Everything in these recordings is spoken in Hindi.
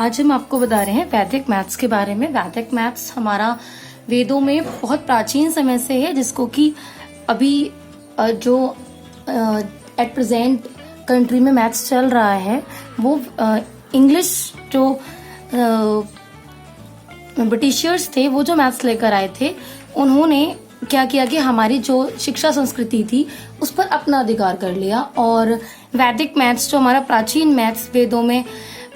आज हम आपको बता रहे हैं वैदिक मैथ्स के बारे में। वैदिक मैथ्स हमारा वेदों में बहुत प्राचीन समय से है, जिसको कि अभी जो एट प्रेजेंट कंट्री में मैथ्स चल रहा है वो इंग्लिश जो ब्रिटिशर्स थे वो जो मैथ्स लेकर आए थे, उन्होंने क्या किया कि हमारी जो शिक्षा संस्कृति थी उस पर अपना अधिकार कर लिया। और वैदिक मैथ्स जो हमारा प्राचीन मैथ्स वेदों में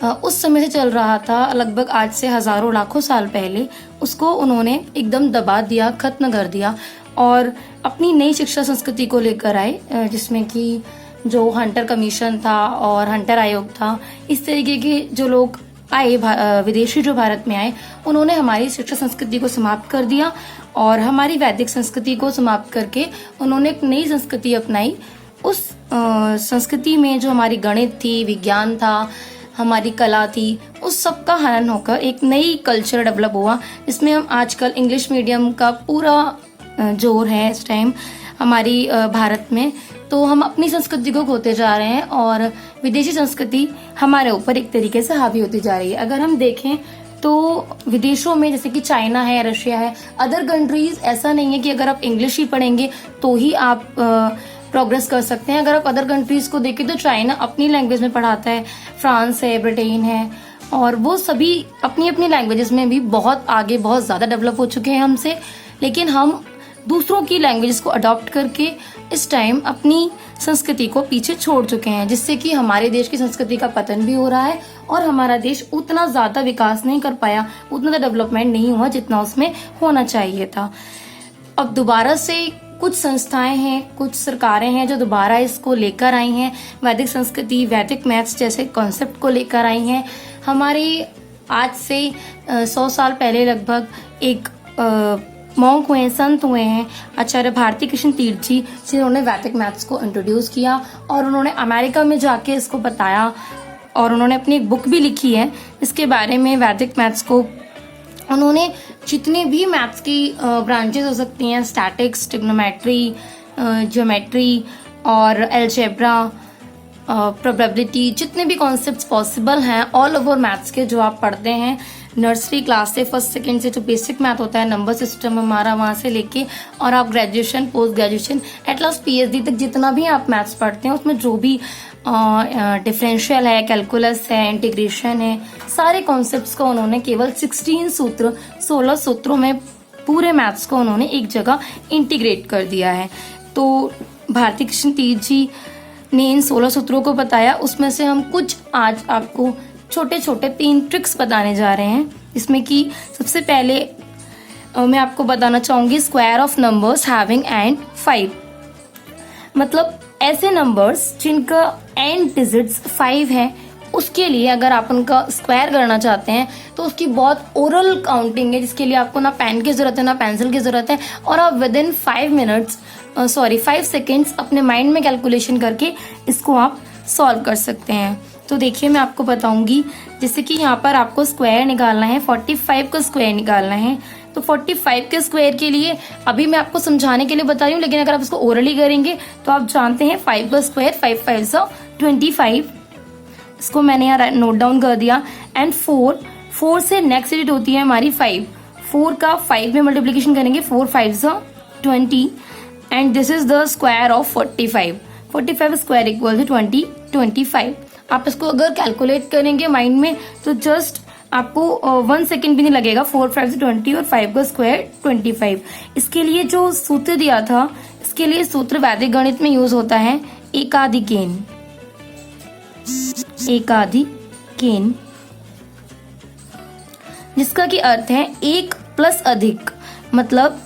उस समय से चल रहा था, लगभग आज से हजारों लाखों साल पहले, उसको उन्होंने एकदम दबा दिया, खत्म कर दिया और अपनी नई शिक्षा संस्कृति को लेकर आए, जिसमें कि जो हंटर कमीशन था और हंटर आयोग था, इस तरीके के जो लोग आए, विदेशी जो भारत में आए, उन्होंने हमारी शिक्षा संस्कृति को समाप्त कर दिया और हमारी वैदिक संस्कृति को समाप्त करके उन्होंने एक नई संस्कृति अपनाई। उस संस्कृति में जो हमारी गणित थी, विज्ञान था, हमारी कला थी, उस सब का हनन होकर एक नई कल्चर डेवलप हुआ, जिसमें हम आजकल इंग्लिश मीडियम का पूरा जोर है इस टाइम हमारी भारत में। तो हम अपनी संस्कृति को खोते जा रहे हैं और विदेशी संस्कृति हमारे ऊपर एक तरीके से हावी होती जा रही है। अगर हम देखें तो विदेशों में जैसे कि चाइना है, रशिया है, अदर कंट्रीज, ऐसा नहीं है कि अगर आप इंग्लिश ही पढ़ेंगे तो ही आप प्रोग्रेस कर सकते हैं। अगर आप अदर कंट्रीज को देखें तो चाइना अपनी लैंग्वेज में पढ़ाता है, फ्रांस है, ब्रिटेन है, और वो सभी अपनी अपनी लैंग्वेजेस में भी बहुत आगे, बहुत ज्यादा डेवलप हो चुके हैं हमसे। लेकिन हम दूसरों की लैंग्वेजेस को अडॉप्ट करके इस टाइम अपनी संस्कृति को पीछे छोड़ चुके हैं, जिससे कि हमारे देश की संस्कृति का पतन भी हो रहा है और हमारा देश उतना ज्यादा विकास नहीं कर पाया, उतना ज्यादा डेवलपमेंट नहीं हुआ जितना उसमें होना चाहिए था। अब दोबारा से कुछ संस्थाएं हैं, कुछ सरकारें हैं जो दोबारा इसको लेकर आई हैं, वैदिक संस्कृति, वैदिक मैथ्स जैसे कॉन्सेप्ट को लेकर आई हैं। हमारे आज से 100 साल पहले लगभग एक मॉन्क हुए, संत हुए हैं, आचार्य भारती कृष्ण तीर्थ जी, जिन्होंने वैदिक मैथ्स को इंट्रोड्यूस किया और उन्होंने अमेरिका में जाके इसको बताया और उन्होंने अपनी एक बुक भी लिखी है इसके बारे में। वैदिक मैथ्स को उन्होंने जितने भी मैथ्स की ब्रांचेस हो सकती हैं, स्टैटिक्स, ट्रिग्नोमेट्री, ज्योमेट्री और अलजेब्रा, प्रोबेबिलिटी, जितने भी कॉन्सेप्ट्स पॉसिबल हैं ऑल ओवर मैथ्स के, जो आप पढ़ते हैं नर्सरी क्लास से, फर्स्ट सेकंड से, जो बेसिक मैथ होता है, नंबर सिस्टम हमारा, वहाँ से लेके और आप graduation, post graduation, at last PhD तक जितना भी आप मैथ्स पढ़ते हैं, उसमें जो भी डिफरेंशियल है, कैलकुलस है, इंटीग्रेशन है, सारे कॉन्सेप्ट्स को उन्होंने केवल 16 सूत्रों में पूरे मैथ्स को उन्होंने एक जगह इंटीग्रेट कर दिया है। तो भारती कृष्ण तीर्थ जी ने इन 16 सूत्रों को बताया, उसमें से हम कुछ आज आपको छोटे छोटे 3 ट्रिक्स बताने जा रहे हैं, जिसमें कि सबसे पहले मैं आपको बताना चाहूंगी square of numbers having and 5, मतलब ऐसे नंबर्स जिनका एंड डिजिट्स 5 है, उसके लिए अगर आप उनका स्क्वायर करना चाहते हैं तो उसकी बहुत ओरल काउंटिंग है, जिसके लिए आपको ना पेन की जरूरत है, ना पेंसिल की जरूरत है, और आप विद इन 5 सेकेंड्स अपने माइंड में कैलकुलेशन करके इसको आप सॉल्व कर सकते हैं। तो देखिए मैं आपको बताऊंगी, जैसे कि यहाँ पर आपको स्क्वायर निकालना है, 45 का स्क्वायर निकालना है। तो 45 के स्क्वायर के लिए अभी मैं आपको समझाने के लिए बता रही हूँ, लेकिन अगर आप इसको ओरली करेंगे तो आप जानते हैं 5 का स्क्वायर 5 5 25, इसको मैंने यहाँ नोट डाउन कर दिया। एंड 4 से नेक्स्ट डिजिट होती है हमारी 5, 4 का 5 में मल्टीप्लीकेशन करेंगे, 4 5 20, and this is the square of 45 square equal to 25। आप इसको अगर कैलकुलेट करेंगे माइंड में तो जस्ट आपको 1 सेकेंड भी नहीं लगेगा। 4 5 20 और 5 का स्क्वायर 25। इसके लिए जो सूत्र दिया था, इसके लिए सूत्र वैदिक गणित में यूज होता है एकाधिकेन, जिसका की अर्थ है 1 प्लस अधिक, मतलब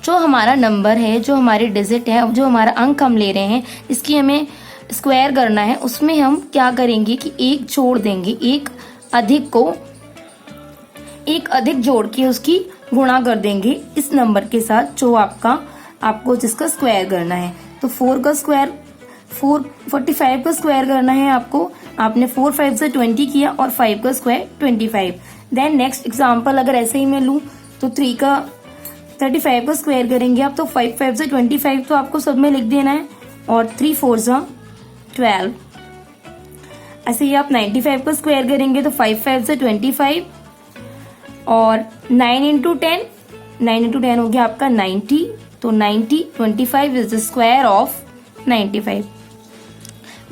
जो हमारा नंबर है, जो हमारी डिजिट है, जो हमारा अंक हम ले रहे हैं, इसकी हमें स्क्वायर करना है, उसमें हम क्या करेंगे कि 1 जोड़ देंगे, एक अधिक जोड़ के उसकी गुणा कर देंगे इस नंबर के साथ जो आपको जिसका स्क्वायर करना है। तो 45 का स्क्वायर करना है आपको, आपने 4 5 से 20 किया और 5 का स्क्वायर 25। देन नेक्स्ट एग्जांपल अगर ऐसे ही मैं लूं तो 35 का स्क्वायर करेंगे आप, तो 5 5 से 25 तो आपको सब में लिख देना है, और 3 4 12। ऐसे ही आप 95 को स्क्वायर करेंगे तो 5 5 से 25 और 9 इंटू 10, 9 इंटू 10 हो गया आपका 90, तो 90 25 इज द स्क्वायर ऑफ 95।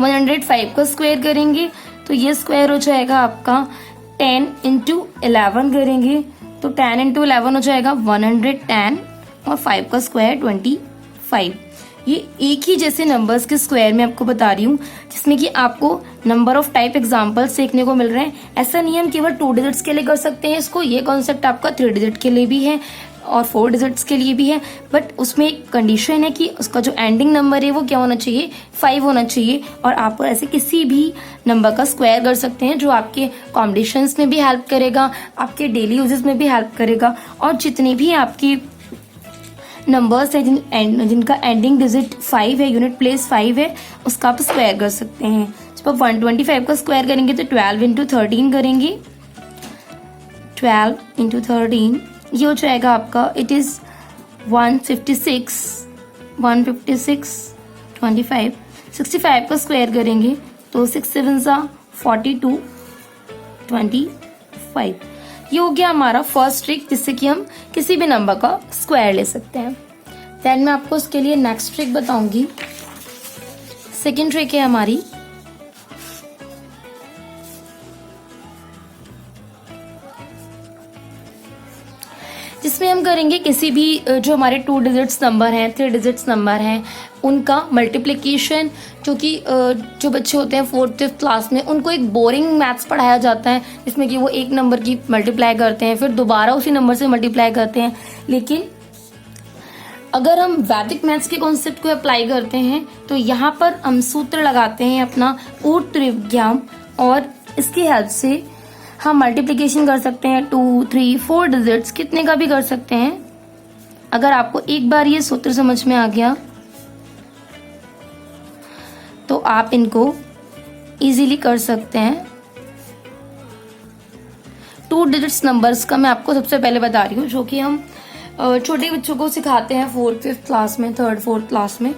105 को स्क्वायर करेंगे तो ये स्क्वायर हो जाएगा आपका 10 इंटू 11 करेंगे तो 10 इंटू 11 हो जाएगा 110 और 5 का स्क्वायर 25। ये एक ही जैसे नंबर्स के स्क्वायर में आपको बता रही हूँ जिसमें कि आपको नंबर ऑफ टाइप एग्जांपल्स देखने को मिल रहे हैं। ऐसा नहीं हम केवल 2 डिजिट्स के लिए कर सकते हैं इसको, ये कॉन्सेप्ट आपका 3 डिजिट के लिए भी है और 4 डिजिट्स के लिए भी है, बट उसमें एक कंडीशन है कि उसका जो एंडिंग नंबर है वो क्या होना चाहिए, 5 होना चाहिए। और आप ऐसे किसी भी नंबर का स्क्वायर कर सकते हैं जो आपके कॉम्बिनेशंस में भी हेल्प करेगा, आपके डेली यूजेस में भी हेल्प करेगा, और जितनी भी आपकी नंबर्स है जिनका एंडिंग डिजिट 5 है, यूनिट प्लेस 5 है, उसका आप स्क्वायर कर सकते हैं। जब आप 125 का स्क्वायर करेंगे तो 12 इंटू 13 करेंगे, 12 इंटू 13 ये हो जाएगा आपका, इट इज 156 25 65 का स्क्वायर करेंगे तो 6 7 42 25। ये हो गया हमारा फर्स्ट ट्रिक जिससे कि हम किसी भी नंबर का स्क्वायर ले सकते हैं। देन मैं आपको उसके लिए नेक्स्ट ट्रिक बताऊंगी। सेकेंड ट्रिक है हमारी, जिसमें हम करेंगे किसी भी जो हमारे 2 डिजिट्स नंबर हैं, 3 डिजिट्स नंबर हैं, उनका मल्टीप्लिकेशन। जो कि जो बच्चे होते हैं 4th 5th क्लास में, उनको एक बोरिंग मैथ्स पढ़ाया जाता है जिसमें कि वो एक नंबर की मल्टीप्लाई करते हैं फिर दोबारा उसी नंबर से मल्टीप्लाई करते हैं। लेकिन अगर हम वैदिक मैथ्स के कॉन्सेप्ट को अप्लाई करते हैं तो यहाँ पर हम सूत्र लगाते हैं अपना ऊर्ध्व त्रिज्याम, और इसकी हेल्प से हम मल्टीप्लिकेशन कर सकते हैं 2 3 4 डिजिट्स कितने का भी कर सकते हैं। अगर आपको एक बार ये सूत्र समझ में आ गया तो आप इनको इजीली कर सकते हैं। 2 डिजिट्स नंबर्स का मैं आपको सबसे पहले बता रही हूँ जो कि हम छोटे बच्चों को सिखाते हैं 4th 5th क्लास में, 3rd 4th क्लास में,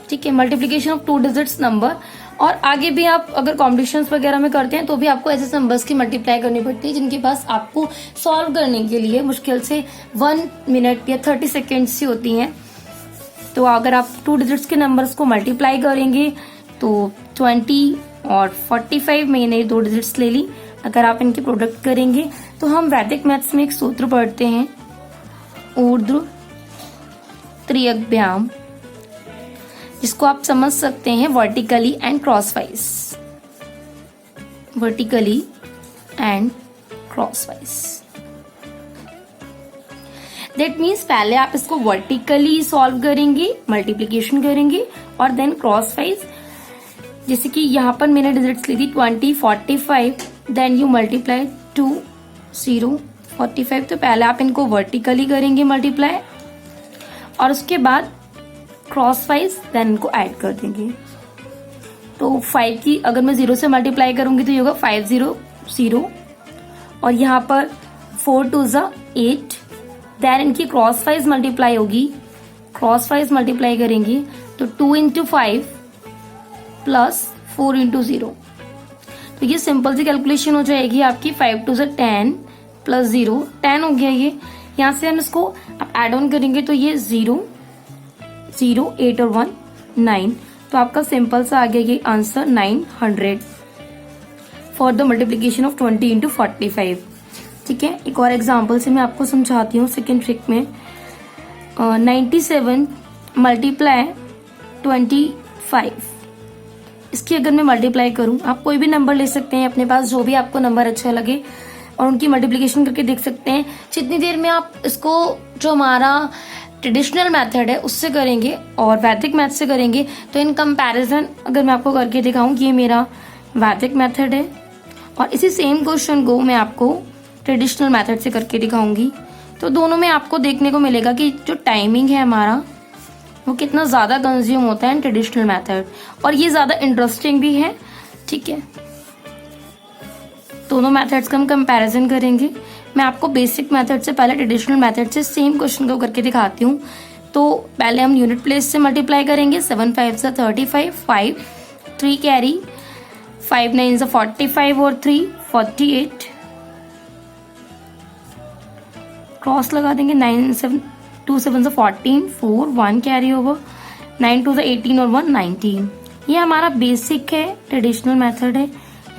ठीक है। मल्टीप्लिकेशन ऑफ 2 डिजिट्स नंबर, और आगे भी आप अगर कॉम्पिटिशन्स वगैरह में करते हैं तो भी आपको ऐसे नंबर्स की मल्टीप्लाई करनी पड़ती है जिनके पास आपको सॉल्व करने के लिए मुश्किल से 1 मिनट या 30 सेकेंड्स ही होती हैं। तो अगर आप 2 डिजिट्स के नंबर्स को मल्टीप्लाई करेंगे तो 20 और 45 मैंने 2 डिजिट्स ले ली। अगर आप इनके प्रोडक्ट करेंगे तो हम वैदिक मैथ्स में एक सूत्र पढ़ते हैं ऊर्ध्व त्रिज्याम, जिसको आप समझ सकते हैं vertically and crosswise, vertically and crosswise. That means पहले आप इसको वर्टिकली सॉल्व करेंगे, मल्टीप्लिकेशन करेंगे, और देन क्रॉसवाइज। जैसे कि यहाँ पर मैंने डिजिट्स ली थी 20 45, देन यू मल्टीप्लाई 2 0 45। तो पहले आप इनको वर्टिकली करेंगे मल्टीप्लाई, और उसके बाद क्रॉसवाइज देन इनको ऐड कर देंगे। तो 5 की अगर मैं 0 से मल्टीप्लाई करूंगी तो ये होगा 5 0 0, और यहाँ पर 4 2 8, देन इनकी क्रॉसवाइज मल्टीप्लाई होगी, क्रॉसवाइज मल्टीप्लाई करेंगे तो 2 इंटू 5 प्लस 4 इंटू 0। तो ये सिंपल सी कैलकुलेशन हो जाएगी आपकी। 5 2 10 प्लस 0 10 हो गया ये। यहाँ से हम इसको आप एड ऑन करेंगे तो ये 0 0 8 और 1 9, तो आपका सिंपल सा आ गया ये answer 900 for the multiplication of 20 into 45। ठीक है, एक और एग्जाम्पल से मैं आपको समझाती हूँ। सेकेंड ट्रिक में 97 मल्टीप्लाई 25, इसकी अगर मैं मल्टीप्लाई करूं, आप कोई भी नंबर ले सकते हैं अपने पास, जो भी आपको नंबर अच्छा लगे, और उनकी मल्टीप्लिकेशन करके देख सकते हैं। जितनी देर में आप इसको जो हमारा ट्रेडिशनल मेथड है उससे करेंगे और वैदिक मैथ से करेंगे तो इन कंपैरिजन अगर मैं आपको करके दिखाऊं कि ये मेरा वैदिक मेथड है और इसी सेम क्वेश्चन को मैं आपको ट्रेडिशनल मेथड से करके दिखाऊंगी, तो दोनों में आपको देखने को मिलेगा कि जो टाइमिंग है हमारा वो कितना ज़्यादा कंज्यूम होता है इन ट्रेडिशनल मेथड, और ये ज़्यादा इंटरेस्टिंग भी है। ठीक है, दोनों मेथड्स का हम कंपैरिजन करेंगे। मैं आपको बेसिक मेथड से पहले ट्रेडिशनल मेथड से सेम क्वेश्चन को करके दिखाती हूँ। तो पहले हम यूनिट प्लेस से मल्टीप्लाई करेंगे। 7 5 35, 5 3 कैरी 5 9 से 45 और 3 48, क्रॉस लगा देंगे। 9 7 2 7 से 14, 4 1 कैरी ओवर, 9 2 से 18 और 1 19। ये हमारा बेसिक है, ट्रेडिशनल मेथड है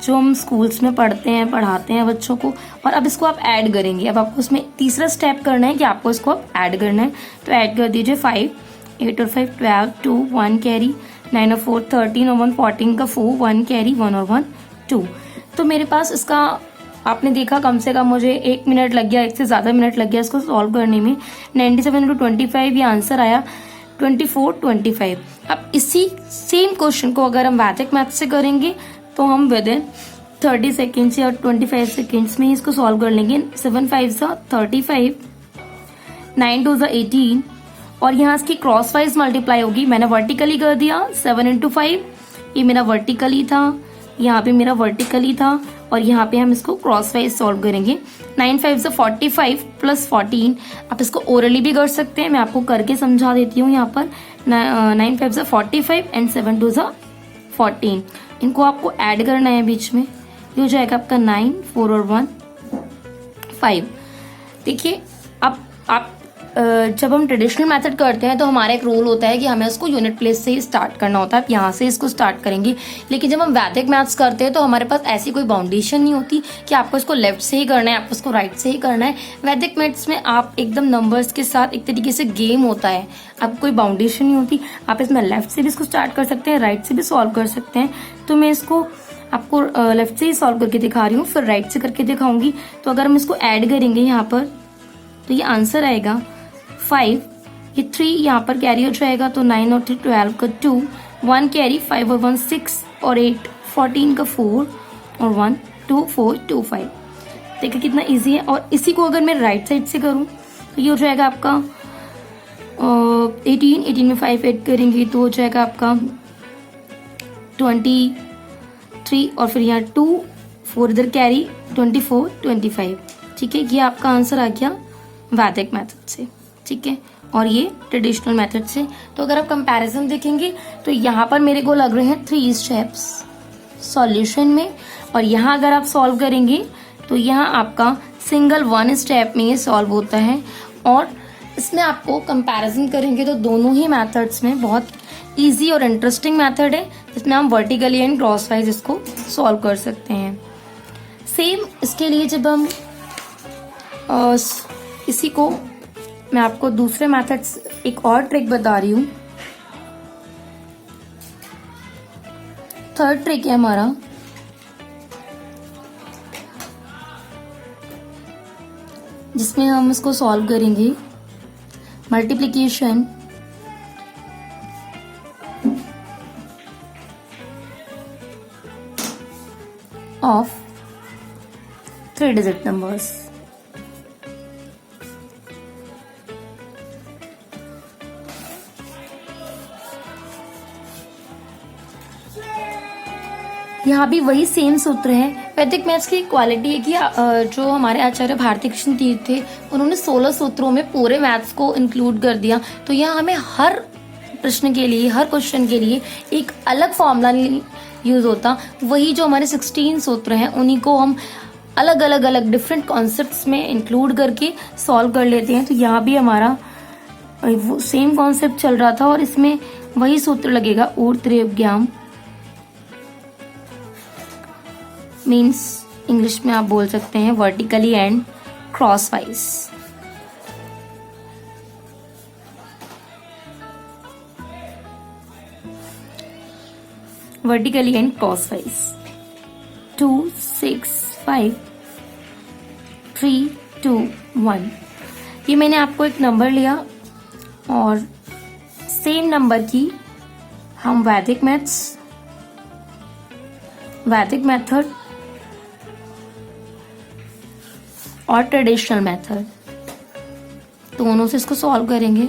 जो हम स्कूल्स में पढ़ते हैं, पढ़ाते हैं बच्चों को। और अब इसको आप ऐड करेंगे। अब आपको इसमें तीसरा स्टेप करना है कि आपको इसको अब ऐड करना है। तो ऐड कर दीजिए 5 8 और 5 12, 2 1 कैरी, 9 और 4 13 और 1 14 का 4 1 कैरी, 1 और 1 2। तो मेरे पास इसका आपने देखा कम से कम मुझे 1 मिनट लग गया, 1 से ज़्यादा मिनट लग गया इसको सॉल्व करने में। 97 into 25 ये आंसर आया 24 25। अब इसी सेम क्वेश्चन को अगर हम वैदिक मैथ से करेंगे तो हम विद इन 30 सेकेंड्स या 25 सेकेंड्स में इसको सॉल्व कर लेंगे। 7 5 सा 35, 9 2 सा 18 और यहाँ इसकी क्रॉस वाइज मल्टीप्लाई होगी। मैंने वर्टिकली कर दिया 7 into 5, ये मेरा वर्टिकली था, यहाँ पे मेरा वर्टिकली था और यहाँ पे हम इसको क्रॉस वाइज सॉल्व करेंगे। 9 5 से 45 प्लस 14, आप इसको ओरली भी कर सकते हैं, मैं आपको करके समझा देती हूँ। यहाँ पर 9 5 से 45 एंड 7 2 सा 14, इनको आपको ऐड करना है बीच में। ये हो जाएगा आपका 9 4 और 1 5। देखिए अब आप जब हम ट्रेडिशनल मेथड करते हैं तो हमारा एक रूल होता है कि हमें इसको यूनिट प्लेस से ही स्टार्ट करना होता है। आप यहाँ से इसको स्टार्ट करेंगे। लेकिन जब हम वैदिक मैथ्स करते हैं तो हमारे पास ऐसी कोई बाउंडेशन नहीं होती कि आपको इसको लेफ्ट से ही करना है, आपको इसको राइट से ही करना है। वैदिक मैथ्स में आप एकदम नंबर्स के साथ एक तरीके से गेम होता है, आपको कोई बाउंडेशन नहीं होती। आप इसमें लेफ्ट से भी इसको स्टार्ट कर सकते हैं, राइट से भी सॉल्व कर सकते हैं। तो मैं इसको आपको लेफ्ट से ही सॉल्व करके दिखा रही हूँ, फिर राइट से करके दिखाऊंगी। तो अगर हम इसको ऐड करेंगे यहाँ पर तो ये आंसर आएगा 5, ये 3 यहाँ पर कैरी हो जाएगा तो 9 और 3 12 का 2, 1 कैरी, 5 और 1 6 और 8 14 का 4 और 1 2 4 2 5। देखिए कितना इजी है। और इसी को अगर मैं राइट साइड से करूँ तो ये हो जाएगा आपका 18 में 5 ऐड करेंगे तो हो जाएगा आपका 23 और फिर यहाँ 2 4 इधर कैरी, 24 25। ठीक है, ये आपका आंसर आ गया वैदिक मेथड से। ठीक है, और ये ट्रेडिशनल मेथड से। तो अगर आप कंपैरिजन देखेंगे तो यहाँ पर मेरे को लग रहे हैं 3 स्टेप्स सॉल्यूशन में, और यहाँ अगर आप सॉल्व करेंगे तो यहाँ आपका सिंगल 1 स्टेप में ये सॉल्व होता है। और इसमें आपको कंपैरिजन करेंगे तो दोनों ही मेथड्स में बहुत इजी और इंटरेस्टिंग मेथड है जिसमें हम वर्टिकली एंड क्रॉस वाइज इसको सॉल्व कर सकते हैं। सेम इसके लिए जब हम इसी को मैं आपको दूसरे मेथड्स एक और ट्रिक बता रही हूँ। थर्ड ट्रिक है हमारा, जिसमें हम इसको सॉल्व करेंगे मल्टीप्लिकेशन ऑफ 3 डिजिट नंबर्स। यहाँ भी वही सेम सूत्र है। वैदिक मैथ्स की क्वालिटी है कि जो हमारे आचार्य भारती कृष्ण तीर्थ थे उन्होंने 16 सूत्रों में पूरे मैथ्स को इंक्लूड कर दिया। तो यहाँ हमें हर प्रश्न के लिए, हर क्वेश्चन के लिए एक अलग फॉर्मूला यूज होता। वही जो हमारे 16 सूत्र हैं उन्हीं को हम अलग अलग डिफरेंट कॉन्सेप्ट्स में इंक्लूड करके सॉल्व कर लेते हैं। तो यहाँ भी हमारा सेम कॉन्सेप्ट चल रहा था और इसमें वही सूत्र लगेगा। ऊर्ध्वगाम मीन्स इंग्लिश में आप बोल सकते हैं vertically and cross wise. Vertically and cross wise 2 6 5 3 2 1। ये मैंने आपको एक नंबर लिया और सेम नंबर की हम वैदिक मेथड और ट्रेडिशनल मेथड दोनों से इसको सॉल्व करेंगे।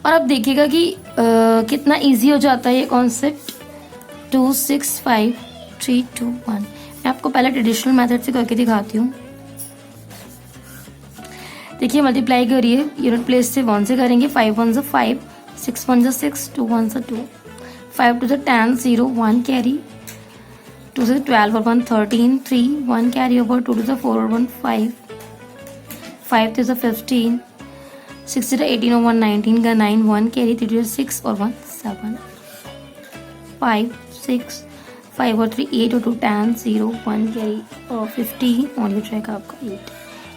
और अब देखिएगा कि कितना इजी हो जाता है ये कॉन्सेप्ट। 2 6 5 3 2 1। मैं आपको पहले ट्रेडिशनल मेथड से करके दिखाती हूँ। देखिए मल्टीप्लाई करिए, यूनिट प्लेस से 1 से करेंगे, 5 1 से 5, 6 1 6, 2 1 2, 5 2 10 0, 1 carry, 2 से 12 और 1 13, 3 1 carry over, 2 to 4 और 1 5, 5 to 15, 6 to 18 और 1 19 का 9, 1 carry, 3 to 6 और 1 7, 5 6, 5 और 3 8 और 2 10 0, 1 carry और 15 और ये जाएगा आपका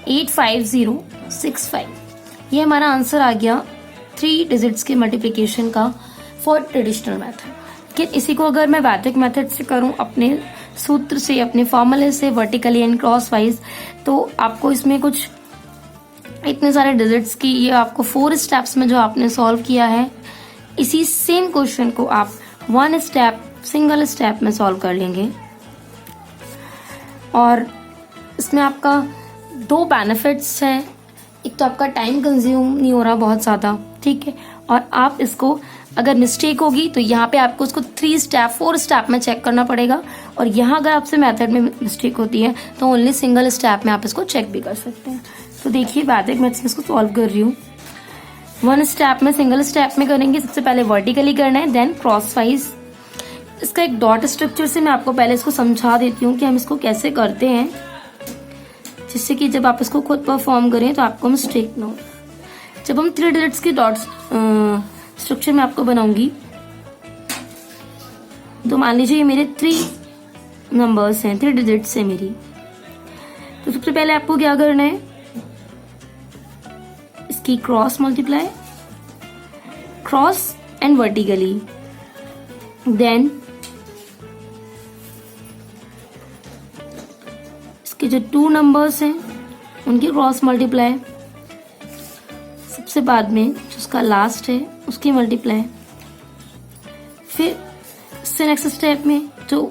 8 5 0 6 5। ये हमारा आंसर आ गया 3 डिजिट्स के मल्टीप्लिकेशन का फॉर ट्रेडिशनल मेथड। लेकिन इसी को अगर मैं वैदिक मेथड से करूं अपने सूत्र से, अपने फॉर्मूले से, वर्टिकली एंड क्रॉस वाइज, तो आपको इसमें कुछ इतने सारे डिजिट्स की, ये आपको 4 स्टेप्स में जो आपने सॉल्व किया है, इसी सेम क्वेश्चन को आप 1 स्टेप, सिंगल स्टेप में सॉल्व कर लेंगे। और इसमें आपका 2 बेनिफिट्स हैं। एक तो आपका टाइम कंज्यूम नहीं हो रहा बहुत ज़्यादा, ठीक है, और आप इसको अगर मिस्टेक होगी तो यहाँ पे आपको उसको 3 स्टेप 4 स्टेप में चेक करना पड़ेगा, और यहाँ अगर आपसे मेथड में मिस्टेक होती है तो ओनली सिंगल स्टेप में आप इसको चेक भी कर सकते हैं। तो देखिए वैदिक मेथड में इसको सॉल्व कर रही हूँ। 1 स्टेप में, सिंगल स्टेप में करेंगे। सबसे पहले वर्टिकली करना है, देन क्रॉस वाइज। इसका एक डॉट स्ट्रक्चर से मैं आपको पहले इसको समझा देती हूँ कि हम इसको कैसे करते हैं, जिससे कि जब आप इसको खुद परफॉर्म करें तो आपको मिस्टेक ना हो। जब हम 3 डिजिट्स की डॉट स्ट्रक्चर में आपको बनाऊंगी, तो मान लीजिए ये मेरे 3 नंबर्स हैं, 3 डिजिट्स हैं मेरी। तो सबसे पहले आपको क्या करना है, इसकी cross multiply, cross and vertically, then इसके जो 2 नंबर्स हैं उनकी क्रॉस मल्टीप्लाई, सबसे बाद में जो उसका लास्ट है उसकी मल्टीप्लाई, फिर इससे नेक्स्ट स्टेप में जो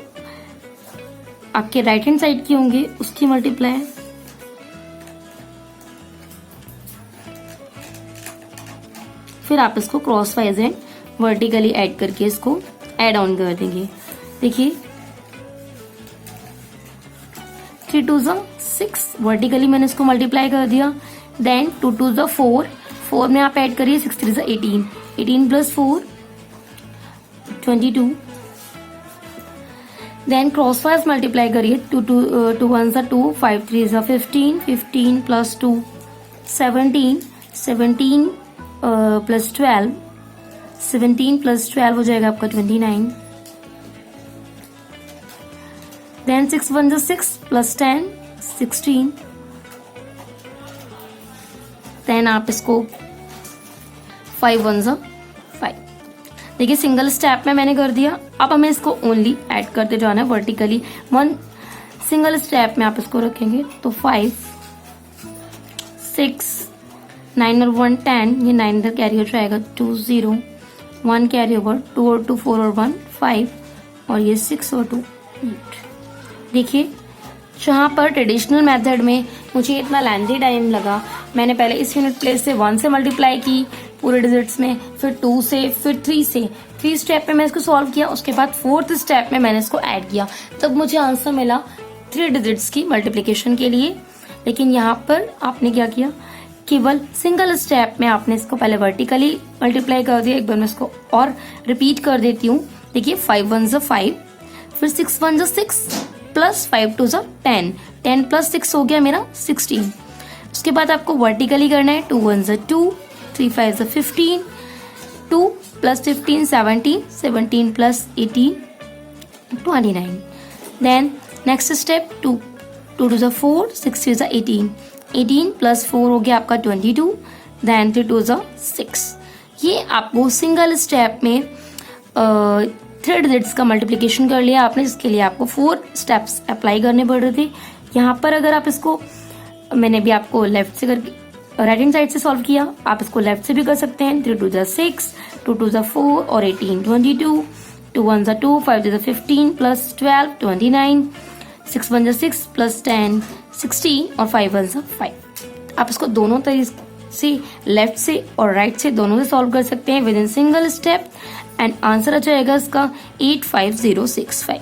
आपके राइट हैंड साइड की होंगे उसकी मल्टीप्लाई, फिर आप इसको cross wise and vertically add करके इसको ऐड ऑन कर देंगे। देखिए 3 2 6, वर्टिकली मैंने इसको मल्टीप्लाई कर दिया, देन 2 2 4, 4 में आप ऐड करिए 6 3 18, 18 plus 4 22, then cross wise multiply करिए, 2 1 2, 5 3 15, 15 प्लस 2 17, 17 प्लस 12, 17 प्लस 12 हो जाएगा आपका 29, देन 6 1 6 प्लस 10 16, देन आप इसको 5 1 5। देखिए सिंगल स्टेप में मैंने कर दिया। अब हमें इसको ओनली ऐड करते जाना है वर्टिकली। 1 सिंगल स्टेप में आप इसको रखेंगे तो 5 6 9 और 1 10, ये 9 इधर कैरी हो जाएगा, 2 0, 1 कैरी ओवर, 2 और 2 4 और 1 5, और ये 6 और 2 8। देखिए जहाँ पर ट्रेडिशनल मेथड में मुझे इतना लेंथी टाइम लगा, मैंने पहले इस यूनिट प्लेस से 1 से मल्टीप्लाई की पूरे डिजिट्स में, फिर 2 से, फिर 3 से, 3 स्टेप में मैंने इसको सॉल्व किया, उसके बाद 4th स्टेप में मैंने इसको ऐड किया, तब मुझे आंसर मिला 3 डिजिट्स की मल्टीप्लिकेशन के लिए। लेकिन यहाँ पर आपने क्या किया, केवल सिंगल स्टेप में आपने इसको पहले वर्टिकली मल्टीप्लाई कर दिया। एक बार मैं इसको और रिपीट कर देती हूँ। देखिए 5 1 5, फिर 6 1 6 प्लस 5 2 10, 10 प्लस 6 हो गया मेरा 16। उसके बाद आपको वर्टिकली करना है, 2 1 2, 3 5 15, 2 plus 15 17, 17 plus 18 29। Then next step 2 2 2 4, 6 3 18, 18 plus 4 हो गया आपका 22, देन 3 2 6। ये आपको सिंगल स्टेप में 3 डिजिट्स का मल्टीप्लिकेशन कर लिया आपने, जिसके लिए आपको 4 स्टेप्स अप्लाई करने पड़ रहे थे। यहाँ पर अगर आप इसको, मैंने भी आपको लेफ्ट से करके राइट हैंड साइड से सॉल्व किया, आप इसको लेफ्ट से भी कर सकते हैं। 3 2 6, 2 2 4 और 18 22, 2 1 2, 5 2 15 प्लस 12 29, 6 1 6 प्लस 10 16 और 5 1 5। आप इसको दोनों तरीके से, लेफ्ट से और राइट से, दोनों से सॉल्व कर सकते हैं within single step, and answer आ जाएगा इसका 85065।